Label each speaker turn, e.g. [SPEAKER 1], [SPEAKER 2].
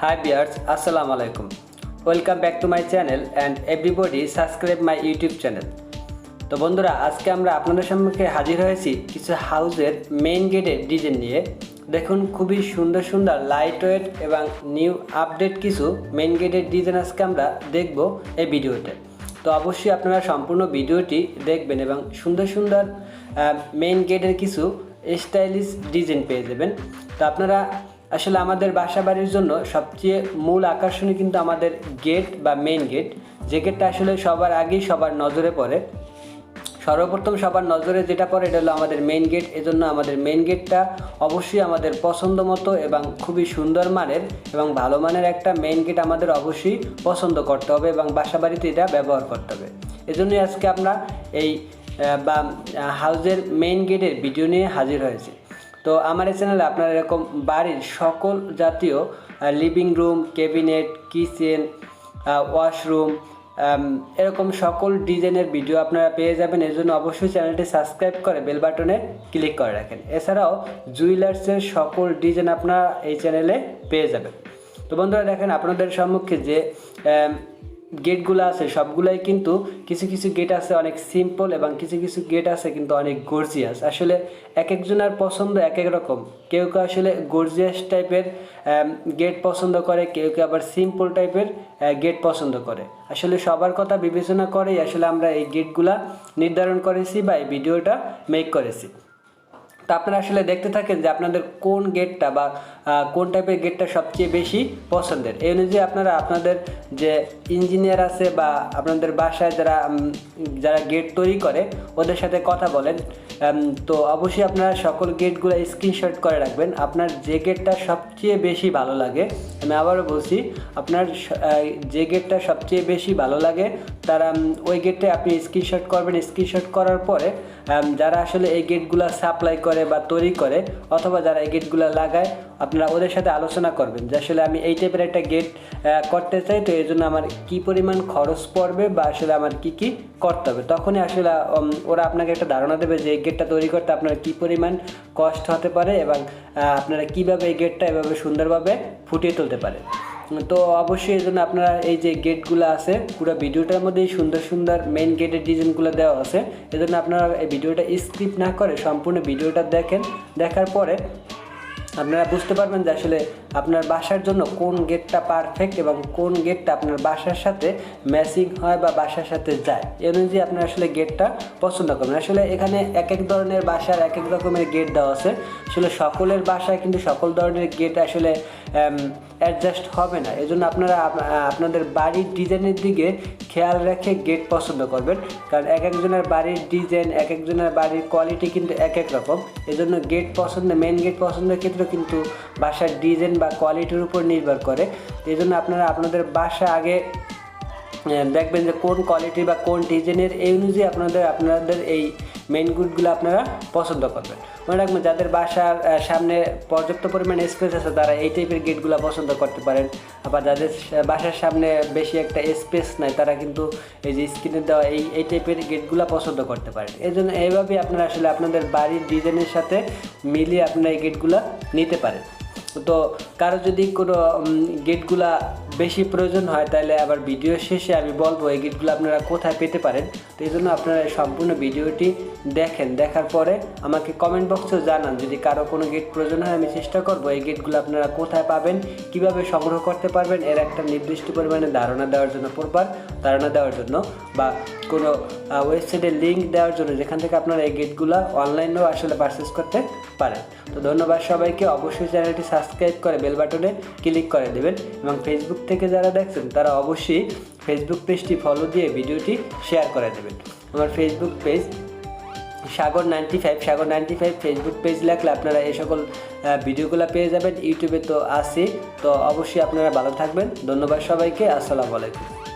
[SPEAKER 1] Hi viewers, Assalamu alaikum. Welcome back to my channel and everybody subscribe my YouTube channel. তো বন্ধুরা, আজকে আমরা আপনাদের সম্মুখে হাজির হয়েছি কিছু হাউসের মেইন গেটের ডিজাইন নিয়ে। দেখুন, খুবই সুন্দর সুন্দর লাইট ওয়েট এবং নিউ আপডেট কিছু মেইন গেটের ডিজাইন আজকে আমরা দেখব এই ভিডিওতে। তো অবশ্যই আপনারা সম্পূর্ণ ভিডিওটি দেখবেন এবং সুন্দর সুন্দর মেইন গেটের কিছু স্টাইলিশ ডিজাইন পেয়ে যাবেন। তো আপনারা আসলে আমাদের বাসা বাড়ির জন্য সবচেয়ে মূল আকর্ষণই কিন্তু আমাদের গেট বা মেইন গেট, যে গেটটা আসলে সবার আগেই সবার নজরে পড়ে। সর্বপ্রথম সবার নজরে যেটা পড়ে এটা হলো আমাদের মেইন গেট। এজন্য আমাদের মেইন গেটটা অবশ্যই আমাদের পছন্দ মতো এবং খুবই সুন্দর মানের এবং ভালো মানের একটা মেইন গেট আমাদের অবশ্যই পছন্দ করতে হবে এবং বাসা বাড়িতে এটা ব্যবহার করতে হবে। এজন্যই আজকে আমরা এই হাউসের মেইন গেটের ভিডিও নিয়ে হাজির হয়েছি। তো আমার এই চ্যানেলে আপনারা এরকম বাড়ির সকল জাতীয় living room, cabinet, kitchen, washroom, এরকম সকল ডিজাইনের ভিডিও আপনারা পেয়ে যাবেন। এর জন্য অবশ্যই চ্যানেলটি সাবস্ক্রাইব করে বেল বাটনে ক্লিক করে রাখেন। এছাড়াও জুয়েলার্সের সকল ডিজাইন আপনারা এই চ্যানেলে পেয়ে যাবেন। তো বন্ধুরা, দেখেন আপনাদের সম্মুখে যে গেটগুলো আছে সবগুলাই কিন্তু কিছু কিছু গেট আছে অনেক সিম্পল এবং কিছু কিছু গেট আছে কিন্তু অনেক গর্জিয়াস। আসলে এক একজনের পছন্দ এক এক রকম। কেউ কেউ আসলে গর্জিয়াস টাইপের গেট পছন্দ করে, কেউ কেউ আবার সিম্পল টাইপের গেট পছন্দ করে। আসলে সবার কথা বিবেচনা করেই আসলে আমরা এই গেটগুলা নির্ধারণ করেছি বা এই ভিডিওটা মেক করেছি। তো আপনারা আসলে দেখতে থাকেন যে আপনাদের কোন গেটটা বা কোন টাইপের গেটটা সবচেয়ে বেশি পছন্দের। এই অনুযায়ী আপনারা আপনাদের যে ইঞ্জিনিয়ার আছে বা আপনাদের বাসায় যারা গেট তৈরি করে ওদের সাথে কথা বলেন। তো অবশ্যই আপনারা সকল গেটগুলো স্ক্রিনশট করে রাখবেন। আপনার যে গেটটা সবচেয়ে বেশি ভালো লাগে, আমি আবারও বলছি, আপনার যে গেটটা সবচেয়ে বেশি ভালো লাগে তারা ওই গেটটা আপনি স্ক্রিনশট করবেন। স্ক্রিনশট করার পরে যারা আসলে এই গেটগুলো সাপ্লাই করে বা তৈরি করে অথবা যারা এই গেটগুলো লাগায় আপনারা ওদের সাথে আলোচনা করবেন যে আসলে আমি এই টাইপের একটা গেট করতে চাই, তো এই জন্য আমার কী পরিমাণ খরচ পড়বে বা আসলে আমার কি কি করতে হবে। তখনই আসলে ওরা আপনাকে একটা ধারণা দেবে যে এই গেটটা তৈরি করতে আপনার কী পরিমাণ কষ্ট হতে পারে এবং আপনারা কীভাবে এই গেটটা এভাবে সুন্দরভাবে ফুটিয়ে তুলতে পারে। তো অবশ্যই এই জন্য আপনারা এই যে গেটগুলো আছে পুরো ভিডিওটার মধ্যেই সুন্দর সুন্দর মেইন গেটের ডিজাইনগুলো দেওয়া আছে। এই জন্য আপনারা এই ভিডিওটা স্কিপ না করে সম্পূর্ণ ভিডিওটা দেখেন। দেখার পরে আপনারা বুঝতে পারবেন যে আসলে আপনার বাসার জন্য কোন গেটটা পারফেক্ট এবং কোন গেটটা আপনার বাসার সাথে ম্যাচিং হয় বা বাসার সাথে যায়। এই অনুযায়ী আপনারা আসলে গেটটা পছন্দ করবেন। আসলে এখানে এক এক ধরনের বাসার এক এক রকমের গেট দেওয়া আছে। আসলে সকলের বাসায় কিন্তু সকল ধরনের গেট আসলে অ্যাডজাস্ট হবে না। এই জন্য আপনারা আপনাদের বাড়ির ডিজাইনের দিকে খেয়াল রেখে গেট পছন্দ করবেন, কারণ এক একজনের বাড়ির ডিজাইন এক একজনের বাড়ির কোয়ালিটি কিন্তু এক এক রকম। এই জন্য গেট পছন্দ, মেন গেট পছন্দের ক্ষেত্রে কিন্তু বাসার ডিজাইন বা কোয়ালিটির উপর নির্ভর করে। এই জন্য আপনারা আপনাদের বাসা আগে দেখবেন যে কোন কোয়ালিটি বা কোন ডিজাইনের, এই অনুযায়ী আপনাদের এই মেইন গেটগুলো আপনারা পছন্দ করবেন। মনে রাখবেন যাদের বাসার সামনে পর্যাপ্ত পরিমাণে স্পেস আছে তারা এই টাইপের গেটগুলো পছন্দ করতে পারেন। আবার যাদের বাসার সামনে বেশি একটা স্পেস নাই তারা কিন্তু এই যে স্ক্রিনে দেওয়া এই টাইপের গেটগুলো পছন্দ করতে পারেন। এই জন্য এইভাবেই আপনারা আসলে আপনাদের বাড়ির ডিজাইনের সাথে মিলিয়ে আপনারা এই গেটগুলো নিতে পারেন। তো কারো যদি কোনো গেটগুলা বেশি প্রয়োজন হয় তাহলে আবার ভিডিও শেষে আমি বলবো এই গেটগুলো আপনারা কোথায় পেতে পারেন। তো এই জন্য আপনারা সম্পূর্ণ ভিডিওটি দেখেন। দেখার পরে আমাকে কমেন্ট বক্সে জানান যদি কারো কোনো গেট প্রয়োজন হয়। আমি চেষ্টা করব এই গেটগুলো আপনারা কোথায় পাবেন, কিভাবে সংগ্রহ করতে পারবেন এর একটা নির্দিষ্ট পরিমাণে ধারণা দেওয়ার জন্য বা কোনো ওয়েবসাইটের লিঙ্ক দেওয়ার জন্য যেখান থেকে আপনারা এই গেটগুলো অনলাইনেও আসলে পারচেস করতে পারেন। তো ধন্যবাদ সবাইকে। অবশ্যই চ্যানেলটি সাবস্ক্রাইব করে বেল বাটনে ক্লিক করে দেবেন এবং ফেসবুক থেকে যারা দেখছেন তারা অবশ্যই ফেসবুক পেজটি ফলো দিয়ে ভিডিওটি শেয়ার করে দেবেন। আমার ফেসবুক পেজ সাগর95 ফেসবুক পেজ লাগলে আপনারা এই সকল ভিডিওগুলো পেয়ে যাবেন। ইউটিউবে তো আছে। তো অবশ্যই আপনারা ভালো থাকবেন। ধন্যবাদ সবাইকে। আসসালামু আলাইকুম।